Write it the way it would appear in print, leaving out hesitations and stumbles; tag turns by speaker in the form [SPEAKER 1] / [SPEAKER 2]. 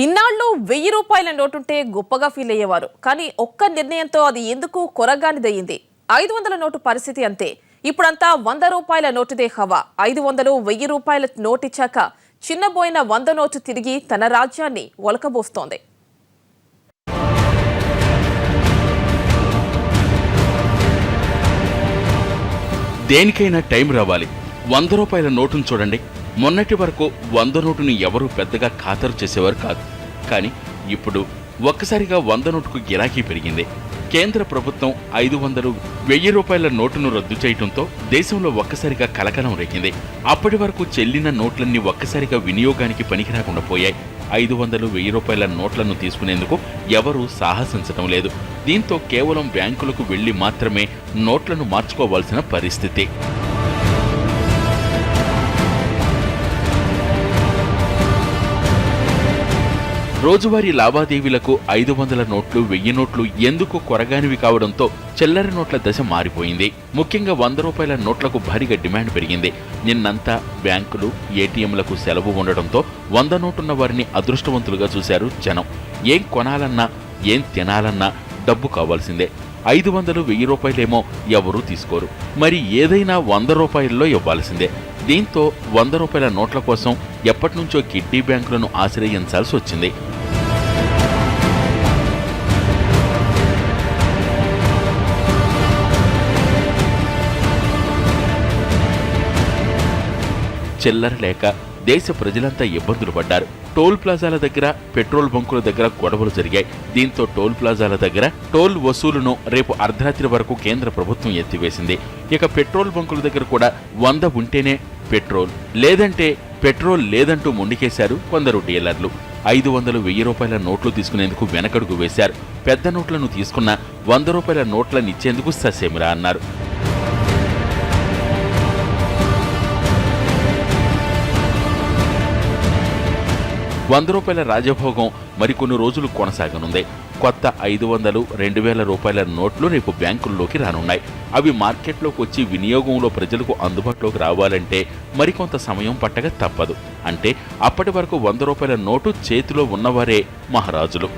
[SPEAKER 1] ఇన్నాళ్ళు 1000 రూపాయల నోటుంటే గొప్పగా ఫీల్ అయ్యేవారు. కానీ ఒక్క నిర్ణయంతో అది ఎందుకు కొరగానిదయ్యింది. 500 నోటు పరిస్థితి అంతే. ఇప్పుడంతా 100 రూపాయల నోటుదే హవా. 500, 1000 రూపాయల నోటిచ్చాక చిన్నబోయిన 100 నోటు తిరిగి తన రాజ్యాన్ని ఒలకబోస్తోంది.
[SPEAKER 2] దేనికైనా టైం రావాలి. 100 రూపాయల నోటును చూడండి. మొన్నటి వరకు 100 నోటుని ఎవరూ పెద్దగా ఖాతరు చేసేవారు కాదు. కానీ ఇప్పుడు ఒక్కసారిగా 100 నోటుకు గిరాకీ పెరిగింది. కేంద్ర ప్రభుత్వం 500, 1000 రూపాయల నోటును రద్దు చేయడంతో దేశంలో ఒక్కసారిగా కలకలం రేగింది. అప్పటి వరకు చెల్లిన నోట్లన్నీ ఒక్కసారిగా వినియోగానికి పనికిరాకుండా పోయాయి. 500, 1000 రూపాయల నోట్లను తీసుకునేందుకు ఎవరూ సాహసించడం లేదు. దీంతో కేవలం బ్యాంకులకు వెళ్లి మాత్రమే నోట్లను మార్చుకోవాల్సిన పరిస్థితి. రోజువారీ లావాదేవీలకు 500 నోట్లు, 1000 నోట్లు ఎందుకు కొరగానివి కావడంతో చిల్లర నోట్ల దశ మారిపోయింది. ముఖ్యంగా 100 రూపాయల నోట్లకు భారీగా డిమాండ్ పెరిగింది. నిన్నంతా బ్యాంకులు, ఏటీఎంలకు సెలవు ఉండడంతో 100 నోటున్న వారిని అదృష్టవంతులుగా చూశారు జనం. ఏం కొనాలన్నా, ఏం తినాలన్నా డబ్బు కావాల్సిందే. 500, 1000 రూపాయలేమో ఎవరూ తీసుకోరు. మరి ఏదైనా 100 రూపాయల్లో ఇవ్వాల్సిందే. దీంతో 100 రూపాయల నోట్ల కోసం ఎప్పటినుంచో కిడ్నీ బ్యాంకులను ఆశ్రయించాల్సి వచ్చింది. చిల్లర లేక దేశ ప్రజలంతా ఇబ్బందులు పడ్డారు. టోల్ ప్లాజాల దగ్గర, పెట్రోల్ బంకుల దగ్గర గొడవలు జరిగాయి. దీంతో టోల్ ప్లాజాల దగ్గర టోల్ వసూలును రేపు అర్ధరాత్రి వరకు కేంద్ర ప్రభుత్వం ఎత్తివేసింది. ఇక పెట్రోల్ బంకుల దగ్గర కూడా 100 ఉంటేనే పెట్రోల్, లేదంటే పెట్రోల్ లేదంటూ మొండికేశారు కొందరు డీలర్లు. 500, 1000 రూపాయల నోట్లు తీసుకునేందుకు వెనకడుగు వేశారు. పెద్ద నోట్లను తీసుకున్న 100 రూపాయల నోట్లనిచ్చేందుకు ససేమిరా అన్నారు. 100 రూపాయల రాజభోగం మరికొన్ని రోజులు కొనసాగనుంది. కొత్త 500, 2000 రూపాయల నోట్లు రేపు బ్యాంకుల్లోకి రానున్నాయి. అవి మార్కెట్లోకి వచ్చి వినియోగంలో ప్రజలకు అందుబాటులోకి రావాలంటే మరికొంత సమయం పట్టక తప్పదు. అంటే అప్పటి వరకు 100 రూపాయల నోటు చేతిలో ఉన్నవారే మహారాజులు.